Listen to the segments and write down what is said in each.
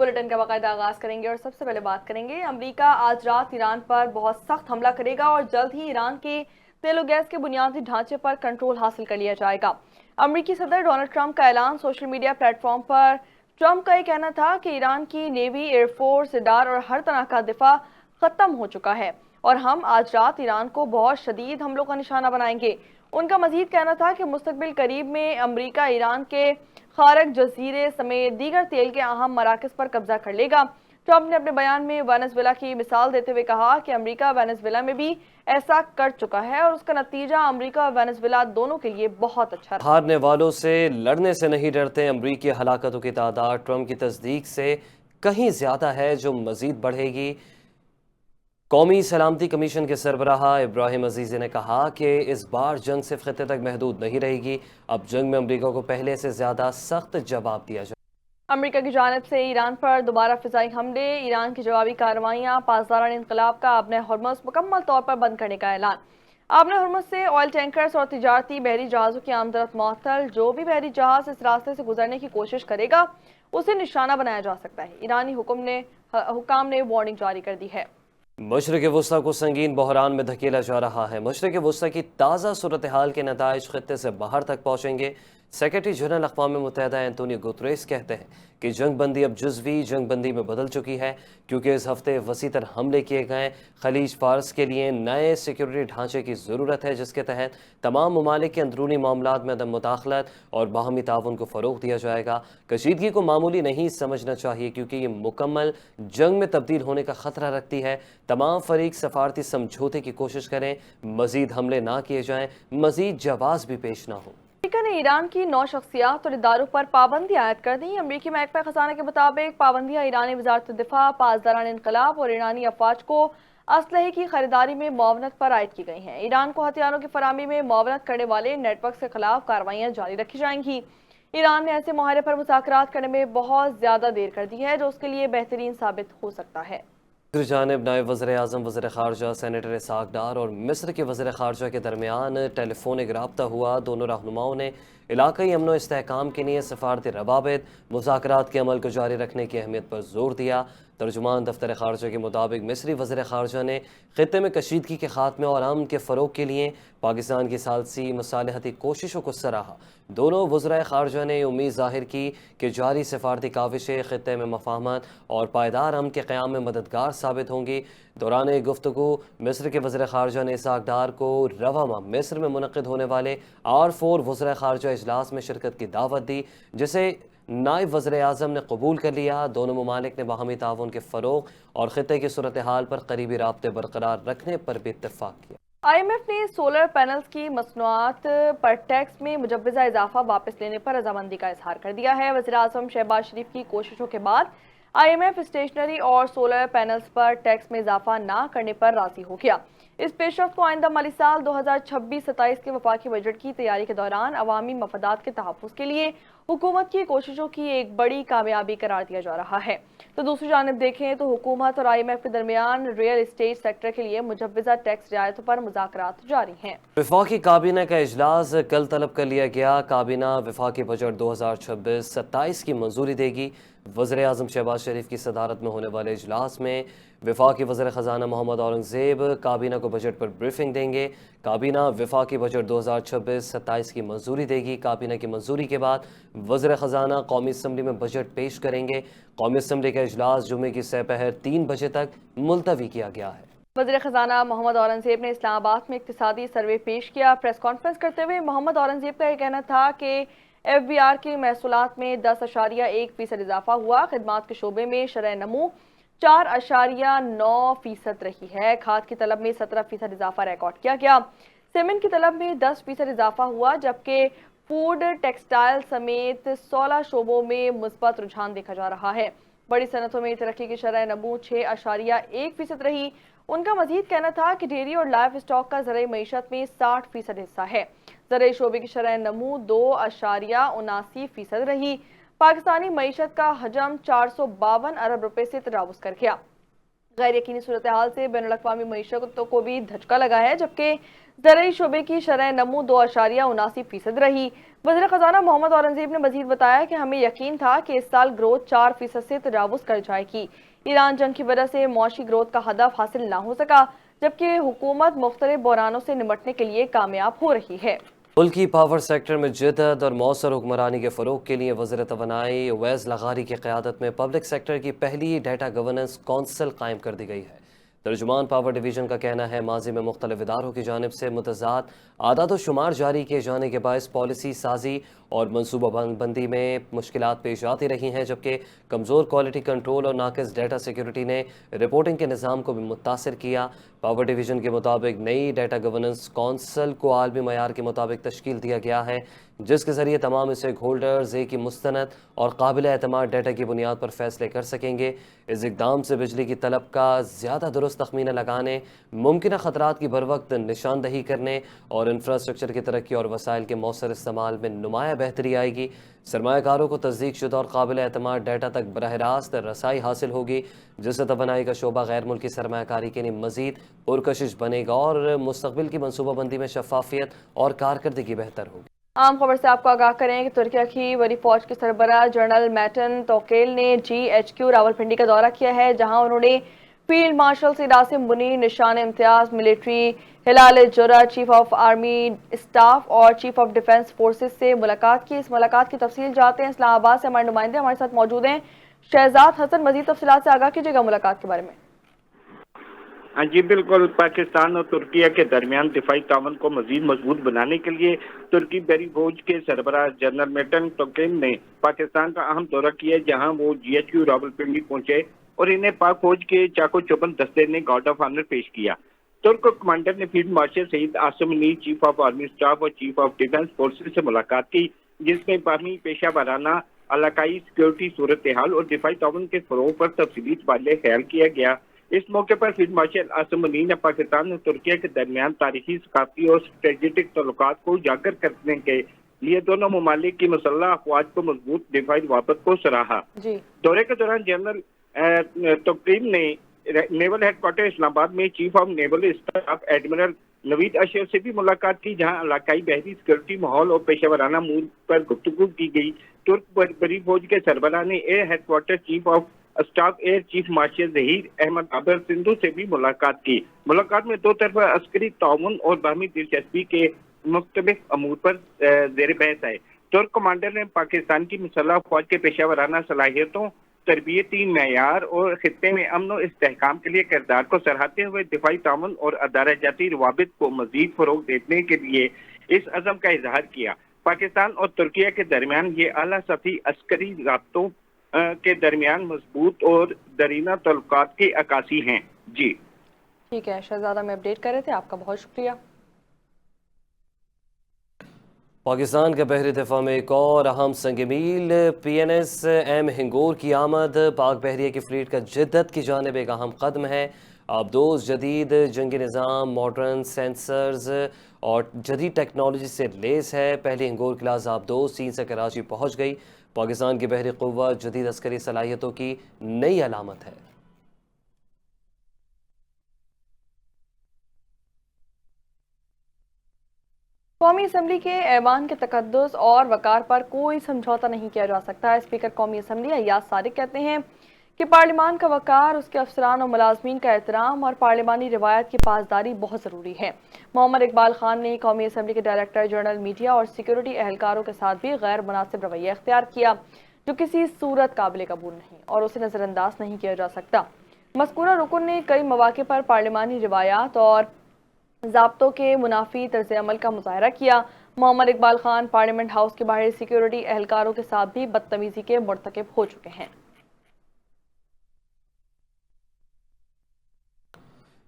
Bulletin का बाकायदा आगाज करेंगे और सबसे पहले बात करेंगे अमेरिका आज रात ईरान पर बहुत सख्त हमला करेगा और जल्द ही ईरान के तेल और गैस के बुनियादी ढांचे पर कंट्रोल हासिल कर लिया जाएगा। अमेरिकी सदर डोनाल्ड ट्रंप का ऐलान। सोशल मीडिया प्लेटफॉर्म पर ट्रंप का ये कहना था कि ईरान की नेवी, एयरफोर्स, रडार और हर तरह का दिफा खत्म हो चुका है और हम आज रात ईरान को बहुत शदीद हमलों का निशाना बनाएंगे। उनका मजीद कहना था कि मुस्तकबिल करीब में अमेरिका ईरान के खारक जजीरे समेत दीगर तेल के अहम मराकज पर कब्जा कर लेगा। ट्रंप ने अपने बयान में वेनेजुएला की मिसाल देते हुए कहा कि अमेरिका वेनेजुएला में भी ऐसा कर चुका है और उसका नतीजा अमेरिका और वेनेजुएला दोनों के लिए बहुत अच्छा रहा। हारने वालों से लड़ने से नहीं डरते। अमरीकी हलाकतों की तादाद ट्रंप की तस्दीक से कहीं ज्यादा है, जो मजीद बढ़ेगी। कौमी सलामती कमीशन के सरबराह इब्राहिम अजीज़ी ने कहा कि इस बार जंग सिर्फ खित्ते तक महदूद नहीं रहेगी। अब जंग में अमरीका को पहले से ज्यादा सख्त जवाब दिया जाए। अमेरिका की जानिब से ईरान पर दोबारा फिजाई हमले, ईरान की जवाबी कार्रवाइयाँ, पासदारान इनकलाब का आबने हर्मुज़ मुकम्मल तौर पर बंद करने का ऐलान। आबने हर्मुज़ से ऑयल टैंकर्स और तिजारती बहरी जहाज़ों की आमदरफ्त मुअत्तल। जो भी बहरी जहाज़ इस रास्ते से गुजरने की कोशिश करेगा उसे निशाना बनाया जा सकता है। ईरानी हुकाम ने वार्निंग जारी कर दी है। मशरक़ वस्ता को संगीन बहरान में धकेला जा रहा है। मशरक़ वस्ता की ताज़ा सूरत हाल के नताइज खत्ते से बाहर तक पहुँचेंगे। सेक्रेटरी जनरल अक़वाम मुत्तहिदा एंटोनियो गुतरेस कहते हैं कि जंग बंदी अब जुज़वी जंग बंदी में बदल चुकी है, क्योंकि इस हफ्ते वसीतर हमले किए गए। खलीज फारस के लिए नए सिक्योरिटी ढांचे की ज़रूरत है, जिसके तहत तमाम ममालिक के अंदरूनी मामलात में अदम मुदाखलत और बाहमी ताउन को फ़रोग़ दिया जाएगा। कशीदगी को मामूली नहीं समझना चाहिए, क्योंकि ये मुकम्मल जंग में तब्दील होने का ख़तरा रखती है। तमाम फरीक सफारती समझौते की कोशिश करें, मज़ीद हमले ना किए जाएँ, मज़ीद जवाब भी पेश ना हो। अमेरिका ने ईरान की 9 शख्सियात और इदारों पर पाबंदी आयद कर दी। अमेरिकी महकमा खजाना के मुताबिक पाबंदियाँ ईरानी वजारत दिफा, पासदारान इनकलाब और ईरानी अफवाज को असलहे की खरीदारी में मुआवनत पर आयद की गई हैं। ईरान को हथियारों की फराहमी में मुआवनत करने वाले नेटवर्क के खिलाफ कार्रवाइयाँ जारी रखी जाएंगी। ईरान ने ऐसे माहरे पर मुज़ाकरात करने में बहुत ज़्यादा देर कर दी है, जो उसके लिए बेहतरीन साबित हो सकता है। दूसरी जानिब नायब वज़ीर-ए-आज़म, वज़ीर ख़ारजा सेनेटर इसाक डार और मिस्र के वज़ीर ख़ारजा के दरमियान टेलीफोनिक राब्ता हुआ। दोनों रहनुमाओं ने इलाक़ाई अमन व इस्तेहकाम के लिए सफारती रवाबित, मुज़ाकरात के अमल को जारी रखने की अहमियत पर जोर दिया। तर्जुमान दफ्तर ख़ारजा के मुताबिक मिस्री वज़ीर ख़ारजा ने ख़ित्ते में कशीदगी के ख़ात्मे और अमन के फ़रोग़ के लिए पाकिस्तान की सालसी मसालहती कोशिशों को सराहा। दोनों वज़राए ख़ारजा ने उम्मीद ज़ाहिर की कि जारी सफारती काविशें ख़ित्ते में मफ़ाहमत और पायदार अमन के क़याम में मददगार साबित होंगी। दौरान गुफ्तगू मिस्र के वज़ीर ख़ारजा ने इसाक डार को रवा माह मिस्र में मुनक़िद होने वाले R4 वज़ीर ख़ारजा इजलास में शिरकत की दावत दी, जिसे नायब वज़ीर-ए-आज़म ने कबूल कर लिया। दोनों ममालिक ने बाहमी ताउन के फ़रोग़ और ख़ित्ते की सूरत हाल पर करीबी राब्ते बरकरार रखने पर भी इत्तफ़ाक़ किया। IMF ने सोलर पैनल्स की मसनूआत पर टैक्स में मुजव्वज़ा इजाफा वापस लेने पर रजामंदी का इजहार कर दिया है। वज़ीर-ए-आज़म शहबाज शरीफ की कोशिशों के बाद IMF स्टेशनरी और सोलर पैनल्स पर टैक्स में इजाफा ना करने पर राजी हो गया। इस पेशरफ्त को आइंदा माली साल 2026-27 के वफाकी बजट की तैयारी के दौरान अवामी मफादात के तहफ़्फ़ुज़ के लिए हुकूमत की कोशिशों की एक बड़ी कामयाबी करार दिया जा रहा है। तो दूसरी जानिब देखें तो हुकूमत और IMF के दरमियान रियल एस्टेट सेक्टर के लिए मुजव्वज़ा टैक्स रियायतों पर मुज़ाकरात जारी हैं। वफाकी काबीना का इजलास कल तलब कर लिया गया। काबीना वफाकी बजट 2026-27 की मंजूरी देगी। वज़ीर-ए-आज़म शहबाज शरीफ की सदारत में होने वाले इजलास में वफाकी वज़ीर ख़जाना मोहम्मद औरंगज़ेब काबीना को बजट पर ब्रीफिंग देंगे। काबीना वफाकी बजट 2026-27 की मंजूरी देगी। काबीना की मंजूरी के बाद वज़ीर ख़जाना कौमी असम्बली में बजट पेश करेंगे। कौमी असम्बली का इजलास जुमे की सपहर 3 बजे तक मुलतवी किया गया है। वज़ीर ख़जाना मोहम्मद औरंगज़ेब ने इस्लामाबाद में इक़्तिसादी सर्वे पेश किया। प्रेस कॉन्फ्रेंस करते हुए मोहम्मद औरंगज़ेब का यह कहना था कि FBR की महसूलात में 10.1% इजाफा हुआ। खिदमात के शोबे में शरह नमू 4.9% रही है। खाद की तलब में 17% इजाफा रिकॉर्ड किया गया। सीमेंट की तलब में 10% इजाफा हुआ, जबकि फूड, टेक्सटाइल समेत 16 शोबों में मुस्बत रुझान देखा जा रहा है। बड़ी सनतों में तरक्की की शरह नमू 6.1% रही। उनका मजीद कहना था कि डेयरी और लाइव स्टॉक का ज़राई मईशत में 60% हिस्सा है। ज़राई शोबे की शरह नमू 2.79% रही। पाकिस्तानी मईशत का हजम 452 अरब रुपए से तजावुज़ कर गया। गैर यकीनी सूरत हाल से बैनुल अक़वामी मईशत को भी धचका लगा है, जबकि ज़रई शोबे की शरह नमू 2.79% रही। वज़ीर ख़ज़ाना मोहम्मद औरंगज़ेब ने मज़ीद बताया कि हमें यकीन था कि इस साल ग्रोथ 4% से तजावुज़ कर जाएगी। ईरान जंग की वजह से मौशी ग्रोथ का हदफ हासिल ना हो सका, जबकि हुकूमत मुख्तलिफ बहरानों से निपटने के लिए कामयाब हो रही है। मुल्की पावर सेक्टर में जदद और मौसर हुक्मरानी के फ़रोग़ के लिए वज़ीर तवानाई उवैस लगारी की क़यादत में पब्लिक सेक्टर की पहली डेटा गवर्नेंस कौंसिल कायम कर दी गई है। तर्जुमान पावर डिवीज़न का कहना है माजी में मुख्तलिफ इदारों की जानिब से मुतज़ाद आदाद व शुमार जारी किए जाने के बायस पॉलिसी साजी और मनसूबा बंदी में मुश्किलात पेश आती रही हैं, जबकि कमज़ोर क्वालिटी कंट्रोल और नाक़िस डेटा सिक्योरिटी ने रिपोर्टिंग के निज़ाम को भी मुतासर किया। पावर डिवीज़न के मुताबिक नई डेटा गवर्नेंस कौंसिल को आलमी मयार के मुताबिक तश्कील दिया गया है, जिसके ज़रिए तमाम स्टेक होल्डर्स एक ही मुस्तनद और काबिल एतमाद डेटा की बुनियाद पर फैसले कर सकेंगे। इस इक़दाम से बिजली की तलब का ज़्यादा दुरुस्त तखमीना लगाने, मुमकिन ख़तरात की बर वक्त निशानदही करने और इंफ्रास्ट्रक्चर की तरक्की और वसाइल के मौसर इस्तेमाल में नुमाया बेहतरी आएगी। सरमायाकारों को तस्दीक शुदा और काबिल एतमाद डेटा तक बराह रास्त रसाई हासिल होगी, जिससे तवानाई का शोबा गैर मुल्की सरमायाकारी के लिए मज़ीद पुरकशिश बनेगा और मुस्तक़बिल की मनसूबाबंदी में शफाफियत और कारकर्दगी बेहतर होगी। आम खबर से आपको आगाह करें कि तुर्किया की बड़ी फौज के सरबराह जनरल मैटन तोकेल ने GHQ रावलपिंडी का दौरा किया है, जहां उन्होंने फील्ड मार्शल सिरासिम मुनीर, निशान इम्तियाज मिलिट्री हिलाल जोरा, चीफ ऑफ आर्मी स्टाफ और चीफ ऑफ डिफेंस फोर्सेस से मुलाकात की। इस मुलाकात की तफसील जानते हैं। इस्लामाबाद से हमारे नुमाइंदे हमारे साथ मौजूद हैं। शहजाद हसन, मजीद तफसीलात से आगाह कीजिएगा मुलाकात के बारे में। हाँ जी बिल्कुल, पाकिस्तान और तुर्किया के दरमियान दिफाई तावन को मजीद मजबूत बनाने के लिए तुर्की बड़ी फौज के सरबराह जनरल मैटन तोकेल ने पाकिस्तान का अहम दौरा किया, जहां वो GHQ रावलपिंडी पहुंचे और इन्हें पाक फौज के चाको चौबंद दस्ते ने गार्ड ऑफ ऑनर पेश किया। तुर्क कमांडर ने field marshal Syed Asim Munir, chief of army staff और चीफ ऑफ डिफेंस फोर्सेस से मुलाकात की, जिसमें बाहमी पेशा वाराना इलाकाई सिक्योरिटी सूरत हाल और दिफाई तावन के फरोग पर तफसीली तबादला ख्याल किया गया। इस मौके पर फील्ड मार्शल आसिम मुनीर ने पाकिस्तान और तुर्किया के दरमियान तारीखी, सकाफती और स्ट्रेटेजिक तल्लुकात को उजागर करने के लिए दोनों ममालिक की मुसल्लह अफवाज को मजबूत दिफाई वापत को सराहा। दौरे के दौरान जनरल तोकेल ने नेवल हेडक्वार्टर इस्लामाबाद में chief of naval staff admiral Naveed Ashar से भी मुलाकात की, जहां इलाकाई बहरी सिक्योरिटी माहौल और पेशेवराना मूड पर गुफ्तगू की गई। तुर्क बड़ी फौज के सरबराह ने air headquarter chief of staff air chief marshal Zaheer Ahmed Babar Sidhu से भी मुलाकात की। मुलाकात में दो तरफा अस्करी ताउन और बाहमी दिलचस्पी के मुख्तलिफ अमूर पर ज़ेर बहस आए। तुर्क कमांडर ने पाकिस्तान की मुसल्लह फौज के पेशेवराना सलाहियतों, तरबियती मयार और खित्ते में अमन और इस्तेहकाम के लिए किरदार को सराहते हुए दिफाई ताउन और अदारा-जाती रवाबित को मजीद फरोग देने के लिए इस अज़म का इजहार किया। पाकिस्तान और तुर्किया के दरमियान ये आला सतही अस्करी राब्तों के दरमियान मजबूत और दरीना तल्लुकात की अक्कासी हैं। जी ठीक है शहजादा, में अपडेट कर रहे थे, आपका बहुत शुक्रिया। पाकिस्तान के बहरी दिफा में एक और अहम संग-ए-मील PNS M हिंगोर की आमद पाक बहरिया की फ्लीट का जिद्दत की जानिब एक अहम कदम है। आबदोज जदीद जंगी निज़ाम, मॉडर्न सेंसर्स और जदीद टेक्नोलॉजी से लेस है। पहली हिंगोर क्लास आबदोज चीन से कराची पहुँच गई। पाकिस्तान की बहरी क़ुव्वत जदीद अस्करी सलाहियतों की नई अलामत है। कौमी असम्बली के ऐवान के तकद्दुस और वकार पर कोई समझौता नहीं किया जा सकता। स्पीकर कौमी असम्बली अय्याज सादिक कहते हैं कि पार्लिमान का वकार, उसके अफसरान और मुलाजमीन का एहतराम और पार्लिमानी रिवायत की पासदारी बहुत ज़रूरी है। मोहम्मद इकबाल खान ने कौमी असम्बली के डायरेक्टर जनरल मीडिया और सिक्योरिटी एहलकारों के साथ भी गैर मुनासिब रवैया इख्तियार किया, जो किसी सूरत काबिल कबूल नहीं और उसे नज़रअंदाज नहीं किया जा सकता। मज़कूरा रुकन ने कई मौक़े पर पार्लिमानी रिवायात और ज़ाब्तों के मुनाफी तर्ज़ अमल का मुज़ाहरा किया। मोहम्मद इकबाल खान पार्लियामेंट हाउस के बाहर सिक्योरिटी एहलकारों के साथ भी बदतमीज़ी के मुर्तकिब हो चुके हैं।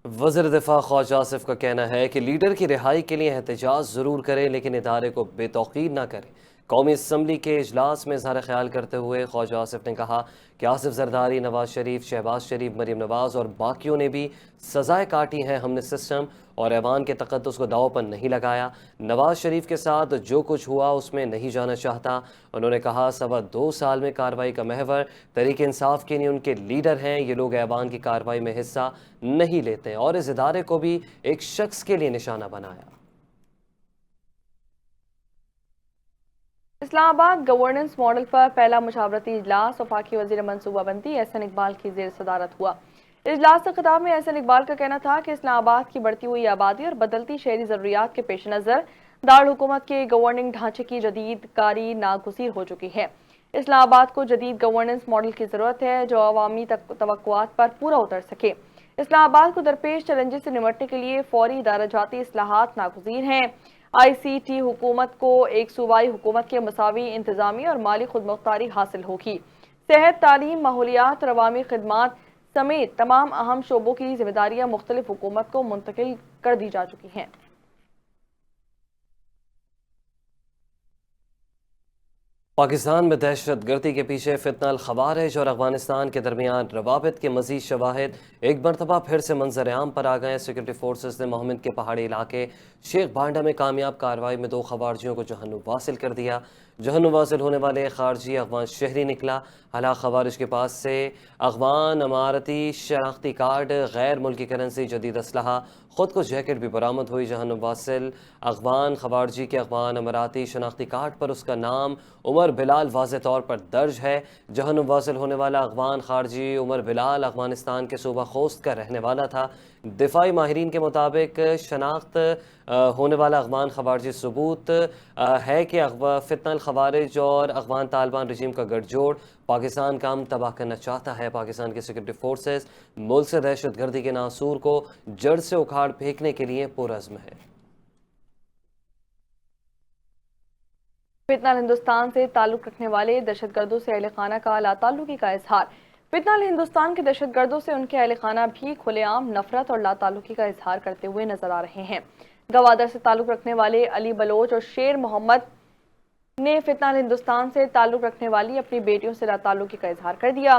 वज़ीर दिफा ख्वाजा आसिफ का कहना है कि लीडर की रिहाई के लिए एहतजाज ज़रूर करें, लेकिन इदारे को बेतौकीद ना करें। قومی اسمبلی کے اجلاس میں اظہار خیال کرتے ہوئے خواجہ آصف نے کہا کہ آصف زرداری، نواز شریف، شہباز شریف، مریم نواز اور باقیوں نے بھی سزائیں کاٹی ہیں۔ ہم نے سسٹم اور ایوان کے تقدس کو داؤ پر نہیں لگایا۔ نواز شریف کے ساتھ جو کچھ ہوا اس میں نہیں جانا چاہتا۔ انہوں نے کہا 2.25 سال میں کارروائی کا محور تحریک انصاف کے لیے ان کے لیڈر ہیں۔ یہ لوگ ایوان کی کارروائی میں حصہ نہیں لیتے اور اس ادارے کو بھی ایک شخص کے لیے نشانہ بنایا۔ اسلام آباد گورننس ماڈل پر پہلا مشاورتی اجلاس وفاقی وزیر منصوبہ بندی احسن اقبال کی زیر صدارت ہوا۔ اجلاس سے خطاب میں احسن اقبال کا کہنا تھا کہ اسلام آباد کی بڑھتی ہوئی آبادی اور بدلتی شہری ضروریات کے پیش نظر دارالحکومت کے گورننگ ڈھانچے کی جدید کاری ناگزیر ہو چکی ہے۔ اسلام آباد کو جدید گورننس ماڈل کی ضرورت ہے جو عوامی توقعات پر پورا اتر سکے۔ اسلام آباد کو درپیش چیلنجز سے نمٹنے کے لیے فوری ادارہ جاتی اصلاحات ناگزیر ہیں۔ آئی سی ٹی حکومت کو ایک صوبائی حکومت کے مساوی انتظامی اور مالی خودمختاری حاصل ہوگی۔ صحت، تعلیم، ماحولیات اور عوامی خدمات سمیت تمام اہم شعبوں کی ذمہ داریاں مختلف حکومت کو منتقل کر دی جا چکی ہیں۔ پاکستان میں دہشت گردی کے پیچھے فتنہ الخوارج اور افغانستان کے درمیان روابط کے مزید شواہد ایک مرتبہ پھر سے منظر عام پر آ گئے۔ سیکورٹی فورسز نے مہمند کے پہاڑی علاقے شیخ بانڈا میں کامیاب کارروائی میں 2 خوارجیوں کو جہنم واصل کر دیا۔ جہنم واصل ہونے والے خارجی افغان شہری نکلا۔ ہلاک خوارج کے پاس سے افغان اماراتی شناختی کارڈ، غیر ملکی کرنسی، جدید اسلحہ، خود کو جیکٹ بھی برآمد ہوئی۔ جہنم واصل افغان خوارجی کے افغان اماراتی شناختی کارڈ پر اس کا نام عمر بلال واضح طور پر درج ہے۔ جہنم واصل ہونے والا افغان خارجی عمر بلال افغانستان کے صوبہ خوست کا رہنے والا تھا۔ دفاعی ماہرین کے مطابق شناخت ہونے والا افغان خوارجی ثبوت ہے کہ فتنہ الخوارج اور افغان طالبان رجیم کا گٹھ جوڑ پاکستان کا امن تباہ کرنا چاہتا ہے۔ پاکستان کی سیکورٹی فورسز ملک سے دہشت گردی کے ناسور کو جڑ سے اکھاڑ پھینکنے کے لیے پرعزم ہے۔ فتنہ ہندوستان سے تعلق رکھنے والے دہشت گردوں سے اہل خانہ کا لا تعلقی کا اظہار۔ فتنہ ہندوستان کے دہشت گردوں سے ان کے اہل خانہ بھی کھلے عام نفرت اور لا تعلقی کا اظہار کرتے ہوئے نظر آ رہے ہیں۔ گوادر سے تعلق رکھنے والے علی بلوچ اور شیر محمد نے فتنہ ہندوستان سے تعلق رکھنے والی اپنی بیٹیوں سے لا تعلقی کا اظہار کر دیا۔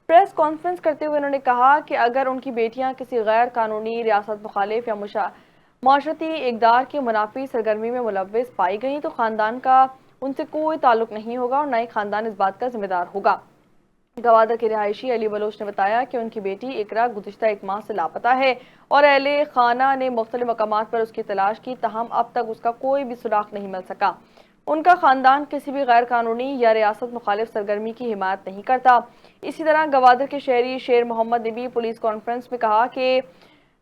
پریس کانفرنس کرتے ہوئے انہوں نے کہا کہ اگر ان کی بیٹیاں کسی غیر قانونی ریاست مخالف یا معاشرتی اقدار کی منافی سرگرمی میں ملوث پائی گئیں تو خاندان کا ان سے کوئی تعلق نہیں ہوگا اور نہ ہی خاندان اس بات کا ذمہ دار ہوگا۔ گوادر کے رہائشی علی بلوچ نے بتایا کہ ان کی بیٹی اقرا گزشتہ 1 ماہ سے لاپتہ ہے اور اہل خانہ نے مختلف مقامات پر اس کی تلاش کی، تاہم اب تک اس کا کوئی بھی سراغ نہیں مل سکا۔ ان کا خاندان کسی بھی غیر قانونی یا ریاست مخالف سرگرمی کی حمایت نہیں کرتا۔ اسی طرح گوادر کے شہری شیر محمد نے بھی پولیس کانفرنس میں کہا کہ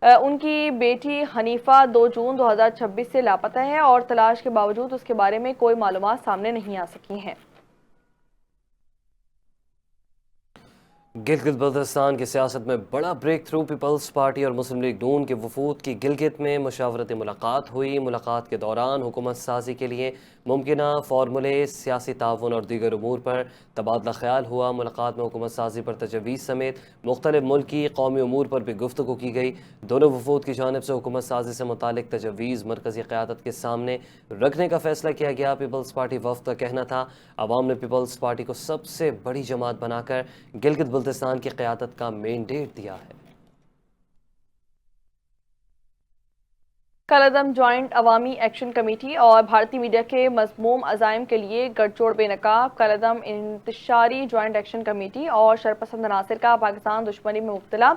ان کی بیٹی حنیفہ 2 جون 2026 سے لاپتہ ہے اور تلاش کے باوجود اس کے بارے میں کوئی معلومات سامنے نہیں آ سکی ہیں۔ گلگت بلتستان کی سیاست میں بڑا بریک تھرو۔ پیپلز پارٹی اور مسلم لیگ نون کے وفود کی گلگت میں مشاورتی ملاقات ہوئی۔ ملاقات کے دوران حکومت سازی کے لیے ممکنہ فارمولے، سیاسی تعاون اور دیگر امور پر تبادلہ خیال ہوا۔ ملاقات میں حکومت سازی پر تجویز سمیت مختلف ملکی قومی امور پر بھی گفتگو کی گئی۔ دونوں وفود کی جانب سے حکومت سازی سے متعلق تجویز مرکزی قیادت کے سامنے رکھنے کا فیصلہ کیا گیا۔ پیپلز پارٹی وفد کا کہنا تھا عوام نے پیپلز پارٹی کو سب سے بڑی جماعت بنا کر گلگت بلتستان کی قیادت کا مینڈیٹ دیا ہے۔ کالعدم جوائنٹ عوامی ایکشن کمیٹی اور بھارتی میڈیا کے مذموم عزائم کے لیے گٹھ جوڑ بے نقاب۔ کالعدم انتشاری جوائنٹ ایکشن کمیٹی اور شرپسند عناصر کا پاکستان دشمنی میں مبتلا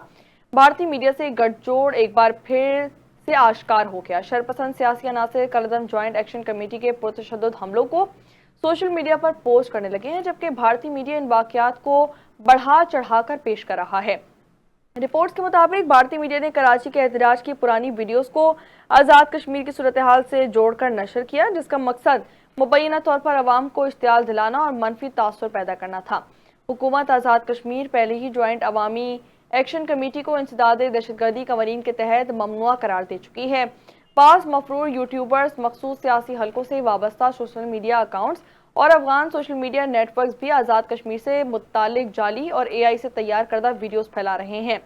بھارتی میڈیا سے گٹھ جوڑ ایک بار پھر سے آشکار ہو گیا۔ شرپسند سیاسی عناصر کالعدم جوائنٹ ایکشن کمیٹی کے پرتشدد حملوں کو سوشل میڈیا پر پوسٹ کرنے لگے ہیں، جبکہ بھارتی میڈیا ان واقعات کو بڑھا چڑھا کر پیش کر رہا ہے۔ رپورٹس کے مطابق بھارتی میڈیا نے کراچی کے احتجاج کی پرانی ویڈیوز کو آزاد کشمیر کی صورتحال سے جوڑ کر نشر کیا، جس کا مقصد مبینہ طور پر عوام کو اشتعال دلانا اور منفی تاثر پیدا کرنا تھا۔ حکومت آزاد کشمیر پہلے ہی جوائنٹ عوامی ایکشن کمیٹی کو انسداد دہشت گردی قوانین کے تحت ممنوع قرار دے چکی ہے۔ بعض مفرور یوٹیوبرز، مخصوص سیاسی حلقوں سے وابستہ سوشل میڈیا اکاؤنٹس اور افغان سوشل میڈیا نیٹ ورکس بھی آزاد کشمیر سے متعلق جعلی اور اے آئی سے تیار کردہ ویڈیوز پھیلا رہے ہیں۔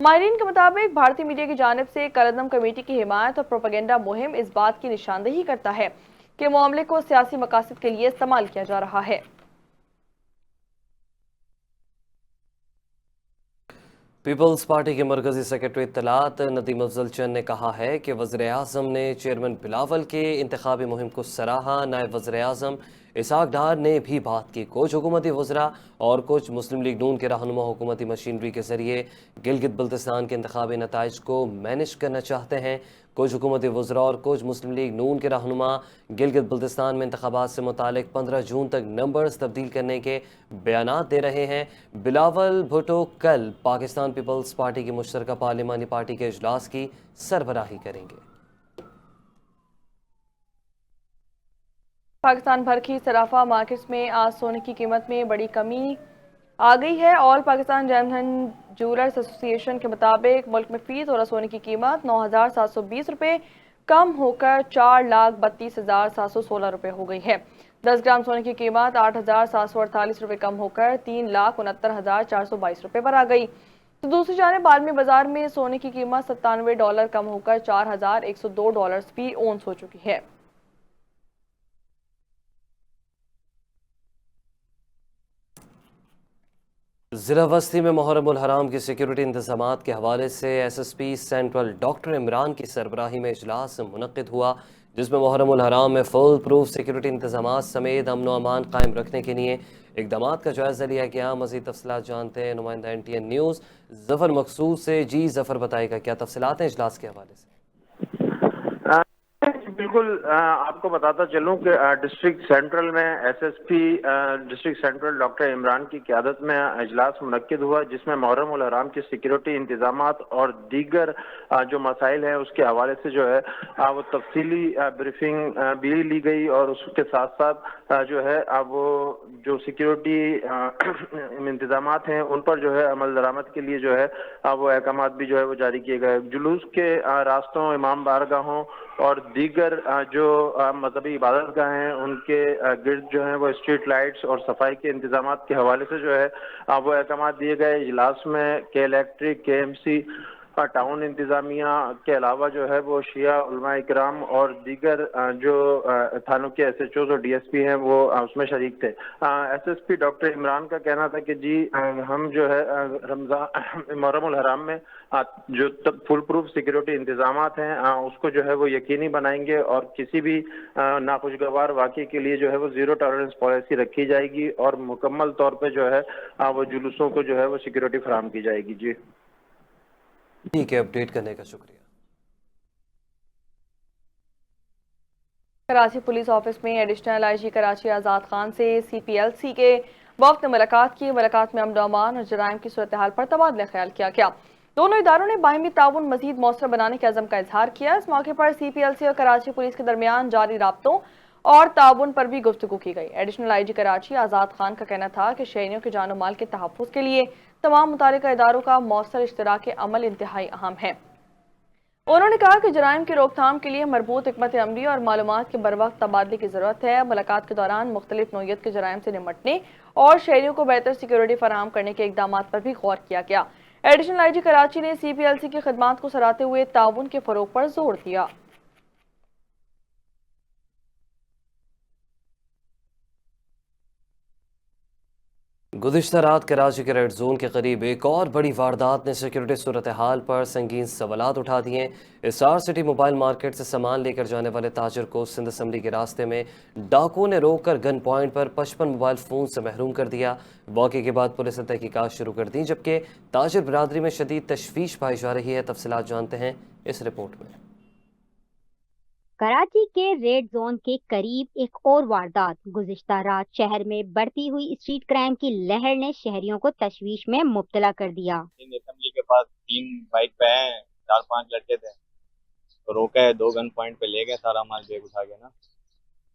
ماہرین کے مطابق بھارتی میڈیا کی جانب سے کالعدم کمیٹی کی حمایت اور پروپیگنڈا مہم اس بات کی نشاندہی کرتا ہے کہ कि मामले को सियासी मकासद के लिए इस्तेमाल किया जा रहा है। पीपल्स पार्टी के मरकजी सेक्रेटरी इत्तलात नदीम अफजल चंद ने कहा है कि वज़ीर-ए-आज़म ने चेयरमैन बिलावल के इंतखाबी मुहिम को सराहा। नायब वज़ीर-ए-आज़म इसहाक डार ने भी बात की। कुछ हुकूमती वज़रा और कुछ मुस्लिम लीग नून के रहनुमा हुकूमती मशीनरी के ज़रिए गिलगित बल्तिस्तान के इंतखाबी नताइज को मैनेज करना चाहते हैं। कुछ हुकूमती वज़रा और कुछ मुस्लिम लीग नून के रहनुमा गिलगित बल्तिस्तान में इंतखाबात से मुतालिक 15 जून तक नंबर्स तब्दील करने के बयानात दे रहे हैं। बिलावल भुट्टो कल पाकिस्तान पीपल्स पार्टी की मुश्तरका पार्लिमानी पार्टी के इजलास की सरबराही करेंगे। पाकिस्तान भर की सराफा मार्केट्स में आज सोने की कीमत में बड़ी कमी आ गई है। ऑल पाकिस्तान जेमधन ज्वेलर्स एसोसिएशन के मुताबिक मुल्क में फी तोला सोने की कीमत 9,720 रुपये कम होकर 4,32,716 रुपये हो गई है। 10 ग्राम सोने की कीमत 8,748 रुपये कम होकर 3,69,422 रुपये पर आ गई। तो दूसरी जानिब आलमी बाजार में सोने की कीमत $97 कम होकर $4,102 फी ओंस हो चुकी है। ज़िला वस्ती में मुहर्रम उल हराम की सिक्योरिटी इंतजामात के हवाले से SSP सेंट्रल डॉक्टर इमरान की सरबराही में इजलास मुनक्किद हुआ, जिसमें मुहर्रम उल हराम में फुल प्रूफ सिक्योरिटी इंतजामात समेत अमन व अमान कायम रखने के लिए इक़दामात का जायज़ा लिया गया। मज़ीद तफसीलात जानते हैं नुमाइंदा NTN न्यूज़ ज़फ़र मकसूद से। जी ज़फ़र, बताएगा क्या तफसीलात हैं इजलास के हवाले से? बिल्कुल, आपको बताता चलूं कि डिस्ट्रिक्ट सेंट्रल में SSP district central doctor Imran की क़यादत में इजलास मुनक्किद हुआ, जिसमें मुहर्रम उल हराम की सिक्योरिटी इंतजामात और दीगर जो मसाइल हैं उसके हवाले से जो है वो तफसीली ब्रीफिंग भी ली गई। और उसके साथ साथ जो है वो जो सिक्योरिटी इंतजामात हैं उन पर जो है अमल दरामद के लिए जो है वो अहकामात भी जो है वो जारी किए गए। जुलूस के रास्तों, इमाम बारगाहों और दीगर जो मजहबी इबादत गाह हैं उनके गिर्द जो है वो स्ट्रीट लाइट्स और सफाई के इंतजामात के हवाले से जो है वो अहकामात दिए गए। इजलास में के इलेक्ट्रिक, KMC, टाउन इंतजामिया के अलावा जो है वो शिया उलमा इकराम और दीगर जो थानों के SHOs और DSP हैं वो उसमें शरीक थे। SSP डॉक्टर इमरान का कहना था कि जी हम जो है रमजान मुहर्रम उल हराम में जो फुल प्रूफ सिक्योरिटी इंतजामात हैं उसको जो है वो यकीनी बनाएंगे और किसी भी नाखुशगवार वाक़े के लिए जो है वो ज़ीरो टॉलरेंस पॉलिसी रखी जाएगी और मुकम्मल तौर पे जो है वो जुलूसों को जो है वो सिक्योरिटी फराहम की जाएगी। जी ठीक है, अपडेट करने का शुक्रिया। कराची पुलिस ऑफिस में एडिशनल IG कराची आज़ाद खान से CPLC के वफ्द ने मुलाकात की। मुलाकात में अमन अमान और जराइम की सूरत हाल पर तबादला ख्याल किया गया। दोनों इदारों ने बाहिमी ताउन मजीद मौसर बनाने के अज़म का इजहार किया। इस मौके पर CPLC और कराची पुलिस के दरमियान जारी राब्तों और ताउन पर भी गुफ्तगू की गई। एडिशनल IG कराची आज़ाद खान का कहना था कि शहरियों के जान माल के तहफ़्फ़ुज़ के लिए तमाम मुतालिका इदारों का मौसर इश्तराक अमल इंतहाई अहम है। उन्होंने कहा कि जराइम की रोकथाम के लिए मरबूत हिकमत अमली और मालूमात के बरवक्त तबादले की ज़रूरत है। मुलाकात के दौरान मुख्तलिफ नौइयत के जराइम से निमटने और शहरियों को बेहतर सिक्योरिटी फराहम करने के इक़दामात पर भी गौर किया गया। एडिशनल IG कराची ने CPLC की खिदमात को सराहते हुए ताउन के फ़रोग पर जोर दिया। गुज़िश्ता रात कराची के रेड जोन के करीब एक और बड़ी वारदात ने सिक्योरिटी सूरत हाल पर संगीन सवालात उठा दिए। स्टार सिटी मोबाइल मार्केट से सामान लेकर जाने वाले ताजर को सिंध असम्बली के रास्ते में डाकुओं ने रोक कर गन पॉइंट पर 55 मोबाइल फ़ोन से महरूम कर दिया। वाक़े के बाद पुलिस ने तहकीकात शुरू कर दी, जबकि ताजर बिरादरी में शदीद तशवीश पाई जा रही है। तफसीलात जानते हैं इस रिपोर्ट में। कराची के रेड जोन के करीब एक और वारदात। गुज़िश्ता रात शहर में बढ़ती हुई स्ट्रीट क्राइम की लहर ने शहरियों को तशवीश में मुब्तला कर दिया। असेंबली के पास 3 बाइक पे हैं, 4-5 लड़के थे, तो रोका है, 2 गन पॉइंट पे ले गए सारा माल बैग उठा के ना।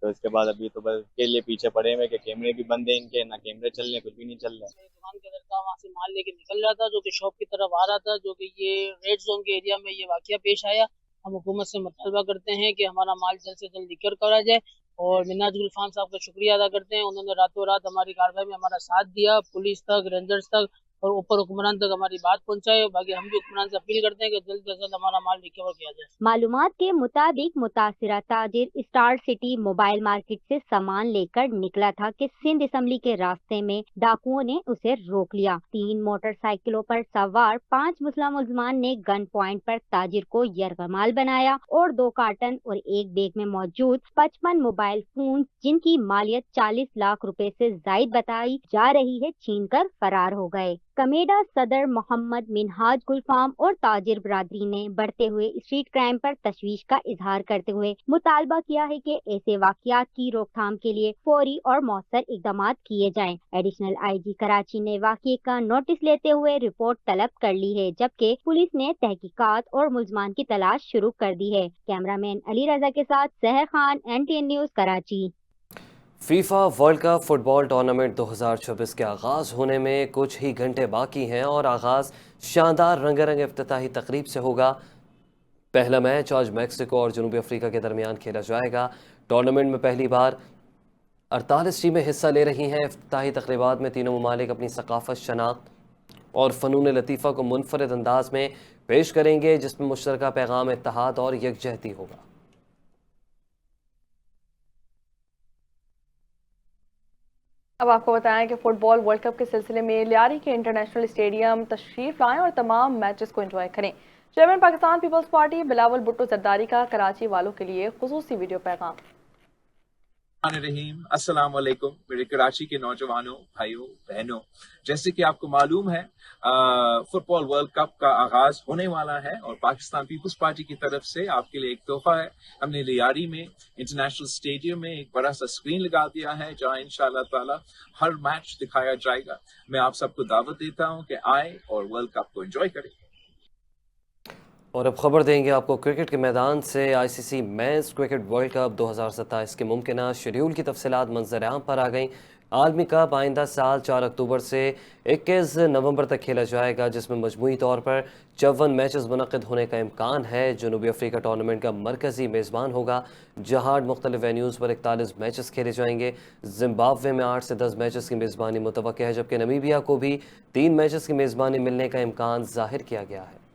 तो इसके बाद अभी तो बस के लिए पीछे पड़े हुए कि कैमरे भी बंद है इनके, ना कैमरे चल रहे, कुछ भी नहीं चल रहा। दुकान के अंदर था, वहाँ से माल लेके निकल रहा था जो कि शॉप की तरफ आ रहा था, जो कि ये रेड जोन के एरिया में ये वाकया पेश आया। हम हुकूमत से मुतालबा करते हैं कि हमारा माल जल्द से जल्द रिकवर करा जाए और मिन्नाज गुल खान साहब का शुक्रिया अदा करते हैं। उन्होंने रातों रात हमारी कार्रवाई में हमारा साथ दिया, पुलिस तक, रेंजर्स तक اور اوپر حکمران تک ہماری بات پہنچائے. باقی ہم بھی حکمران سے اپیل کرتے ہیں کہ جلد سے جلد ہمارا مال ریکور کیا جائے. معلومات کے مطابق متاثرہ تاجر اسٹار سٹی موبائل مارکیٹ سے سامان لے کر نکلا تھا کہ سندھ اسمبلی کے راستے میں ڈاکوؤں نے اسے روک لیا. 3 موٹر سائیکلوں پر سوار 5 مسلح ملزمان نے گن پوائنٹ پر تاجر کو یرغمال بنایا اور 2 کارٹن اور ایک بیگ میں موجود 55 موبائل فون جن کی مالیت 40 لاکھ روپے سے زائد بتائی جا رہی ہے چھین کر فرار ہو گئے. کمیڈا صدر محمد منہاج گلفام اور تاجر برادری نے بڑھتے ہوئے اسٹریٹ کرائم پر تشویش کا اظہار کرتے ہوئے مطالبہ کیا ہے کہ ایسے واقعات کی روک تھام کے لیے فوری اور مؤثر اقدامات کیے جائیں. ایڈیشنل آئی جی کراچی نے واقعے کا نوٹس لیتے ہوئے رپورٹ طلب کر لی ہے جبکہ پولیس نے تحقیقات اور ملزمان کی تلاش شروع کر دی ہے. کیمرہ مین علی رضا کے ساتھ Sehar Khan, NTN news Karachi. FIFA World Cup football tournament 2026 کے آغاز ہونے میں کچھ ہی گھنٹے باقی ہیں اور آغاز شاندار رنگ رنگ افتتاحی تقریب سے ہوگا. پہلا میچ آج میکسیکو اور جنوبی افریقہ کے درمیان کھیلا جائے گا. ٹورنامنٹ میں پہلی بار 48 ٹیمیں حصہ لے رہی ہیں. افتتاحی تقریبات میں تینوں ممالک اپنی ثقافت، شناخت اور فنون لطیفہ کو منفرد انداز میں پیش کریں گے جس میں مشترکہ پیغام اتحاد اور یکجہتی ہوگا. اب آپ کو بتائیں کہ فٹ بال ورلڈ کپ کے سلسلے میں لیاری کے انٹرنیشنل اسٹیڈیم تشریف لائیں اور تمام میچز کو انجوائے کریں. چیئرمین پاکستان پیپلز پارٹی بلاول بھٹو زرداری کا کراچی والوں کے لیے خصوصی ویڈیو پیغام. رحیم السلام علیکم میرے کراچی کے نوجوانوں، بھائیوں، بہنوں. جیسے کہ آپ کو معلوم ہے فٹ بال ورلڈ کپ کا آغاز ہونے والا ہے اور پاکستان پیپلز پارٹی کی طرف سے آپ کے لیے ایک تحفہ ہے. ہم نے لیاری میں انٹرنیشنل اسٹیڈیم میں ایک بڑا سا اسکرین لگا دیا ہے جہاں انشاءاللہ تعالی ہر میچ دکھایا جائے گا. میں آپ سب کو دعوت دیتا ہوں کہ آئیں اور ورلڈ کپ کو انجوائے کریں. اور اب خبر دیں گے آپ کو کرکٹ کے میدان سے. ICC men's cricket world cup 2027 کے ممکنہ شیڈول کی تفصیلات منظر عام پر آ گئیں. عالمی کپ آئندہ سال 4 اکتوبر سے 21 نومبر تک کھیلا جائے گا جس میں مجموعی طور پر 54 میچز منعقد ہونے کا امکان ہے. جنوبی افریقہ ٹورنامنٹ کا مرکزی میزبان ہوگا جہاں مختلف وینیوز پر 41 میچز کھیلے جائیں گے. زمبابوے میں 8 سے 10 میچز کی میزبانی متوقع ہے جبکہ نمیبیا کو بھی 3 میچز کی میزبانی ملنے کا امکان ظاہر کیا گیا ہے.